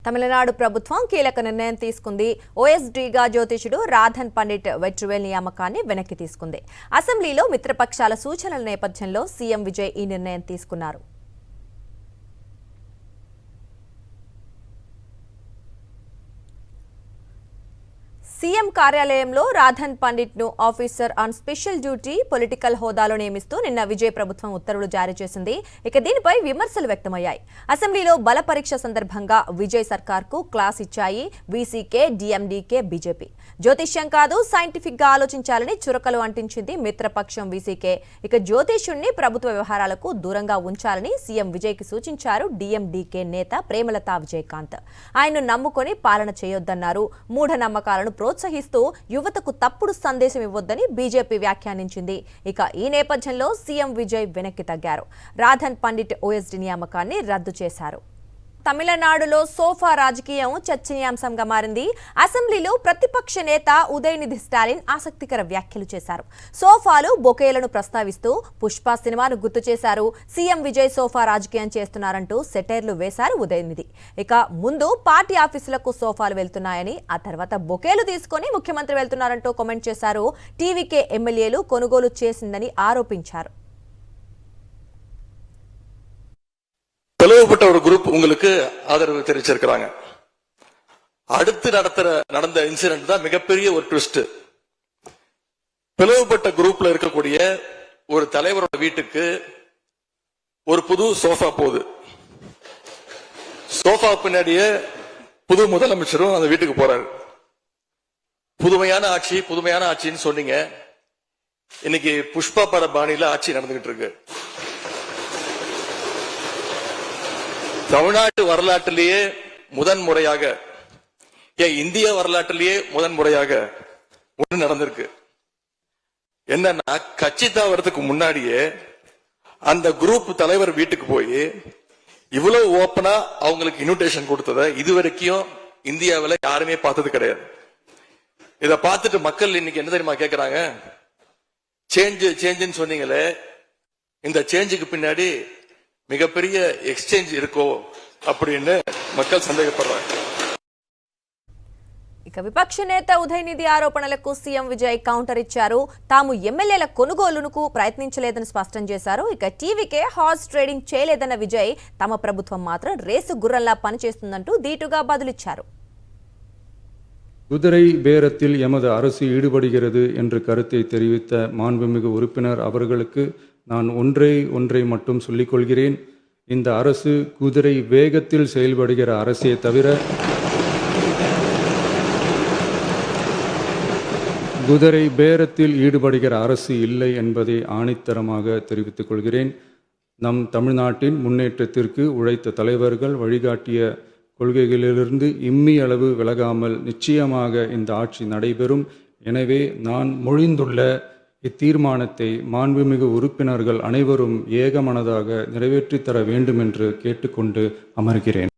తమిళనాడు ప్రభుత్వం కీలక నిర్ణయం తీసుకుంది. ఓఎస్డీగా జ్యోతిషుడు రాధన్ పండిట్ వెట్రువేల్ నియామకాన్ని వెనక్కి తీసుకుంది. అసెంబ్లీలో మిత్రపక్షాల సూచనల నేపథ్యంలో సీఎం విజయ్ ఈ నిర్ణయం తీసుకున్నారు. సీఎం కార్యాలయంలో రాధన్ పండిట్ ను officer on special duty political హోదాలో నియమిస్తూ నిన్న విజయ్ ప్రభుత్వం ఉత్తర్వులు జారీ చేసింది. ఇక దీనిపై విమర్శలు వ్యక్తమయ్యాయి. అసెంబ్లీలో బల పరీక్ష సందర్భంగా విజయ్ సర్కార్ కు క్లాస్ ఇచ్చాయి వీసీకే, డీఎండీకే, బీజేపీ. జ్యోతిష్యం కాదు, సైంటిఫిక్ గా ఆలోచించాలని చురకలు అంటించింది మిత్రపక్షం వీసీకే. ఇక జ్యోతిష్యుణ్ణి ప్రభుత్వ వ్యవహారాలకు దూరంగా ఉంచాలని సీఎం విజయ్ కి సూచించారు డీఎండీకే నేత ప్రేమలతా విజయకాంత్. ఆయన్ను నమ్ముకొని పాలన చేయొద్దన్నారు. మూఢనమ్మకాలను ప్రోత్సహిస్తూ యువతకు తప్పుడు సందేశం ఇవ్వొద్దని బీజేపీ వ్యాఖ్యానించింది. ఇక ఈ నేపథ్యంలో సీఎం విజయ్ వెనక్కి తగ్గారు. రాధన్ పండిట్ ఓఎస్డీ నియామకాన్ని రద్దు చేశారు. తమిళనాడులో సోఫా రాజకీయం చర్చనీయాంశంగా మారింది. అసెంబ్లీలో ప్రతిపక్ష నేత ఉదయనిధి స్టాలిన్ ఆసక్తికర వ్యాఖ్యలు చేశారు. సోఫాలు, బొకేలను ప్రస్తావిస్తూ పుష్ప సినిమాను గుర్తు చేశారు. సీఎం విజయ్ సోఫా రాజకీయం చేస్తున్నారంటూ సెటైర్లు వేశారు ఉదయనిధి. ఇక ముందు పార్టీ ఆఫీసులకు సోఫాలు వెళ్తున్నాయని, ఆ తర్వాత బొకేలు తీసుకొని ముఖ్యమంత్రి వెళ్తున్నారంటూ కామెంట్ చేశారు. టీవీకే ఎమ్మెల్యేలు కొనుగోలు చేసిందని ఆరోపించారు. பிளவுபட்ட ஒரு குரூப் உங்களுக்கு ஆதரவு தெரிவிச்சிருக்கிறாங்க. அடுத்து நடந்த இன்சிடென்ட் தான் மிகப்பெரிய ஒரு ட்விஸ்ட். பிளவுபட்ட குரூப்ல இருக்கக்கூடிய ஒரு தலைவரோட வீட்டுக்கு ஒரு புது சோஃபா போகுது. சோஃபா பின்னாடியே புது முதலமைச்சரும் அந்த வீட்டுக்கு போறாரு. புதுமையான ஆட்சின்னு சொன்னீங்க. இன்னைக்கு புஷ்பா பட பாணியில ஆட்சி நடந்துகிட்டு இருக்கு. தமிழ்நாட்டு வரலாற்றிலேயே முதன்முறையாக, இந்திய வரலாற்றிலேயே முதன்முறையாக ஒன்று நடந்திருக்கு. என்னன்னா, கட்சி தாவறதுக்கு முன்னாடியே அந்த குரூப் தலைவர் வீட்டுக்கு போய் இவ்வளவு ஓப்பனா அவங்களுக்கு இன்விடேஷன் கொடுத்தத இதுவரைக்கும் இந்தியாவில் யாருமே பார்த்தது கிடையாது. இத பார்த்துட்டு மக்கள் இன்னைக்கு என்ன தெரியுமா கேட்கிறாங்க? சேஞ்சுன்னு சொன்னீங்களே, இந்த சேஞ்சுக்கு பின்னாடி மிகப்பெரிய எக்ஸ்சேஞ்ச் இருக்கோ அப்படின்னு மக்கள் சந்தேகப்படுறாங்க. ఇక విపక్ష నేత ఉదయనిధి ఆరోపణలకు సీఎం విజయ్ కౌంటర్ ఇచ్చారు. తాము ఎమ్మెల్యేల కొనుగోలుకు ప్రయత్నించలేదని స్పష్టం చేశారు. ఇక టీవీకే హార్స్ ట్రేడింగ్ చేయలేదన్న విజయ్ తమ ప్రభుత్వం మాత్రం రేసు గుర్రంలా పనిచేస్తుందంటూ ధీటుగా బదులిచ్చారు. குதிரை பேரத்தில் எமது அரசு ஈடுபடுகிறது என்று கருத்தை தெரிவித்த மாண்புமிகு உறுப்பினர் அவர்களுக்கு நான் ஒன்றை மட்டும் சொல்லிக் கொள்கிறேன். இந்த அரசு குதிரை வேகத்தில் செயல்படுகிற அரசே தவிர குதிரை பேரத்தில் ஈடுபடுகிற அரசு இல்லை என்பதை ஆணித்தரமாக தெரிவித்துக் கொள்கிறேன். நம் தமிழ்நாட்டின் முன்னேற்றத்திற்கு உழைத்த தலைவர்கள் வழிகாட்டிய கொள்கைகளிலிருந்து இம்மி அளவு விலகாமல் நிச்சயமாக இந்த ஆட்சி நடைபெறும். எனவே நான் மொழிந்துள்ள இத்தீர்மானத்தை மாண்புமிகு உறுப்பினர்கள் அனைவரும் ஏகமனதாக நிறைவேற்றித் தர வேண்டும் என்று கேட்டுக்கொண்டு அமர்கிறேன்.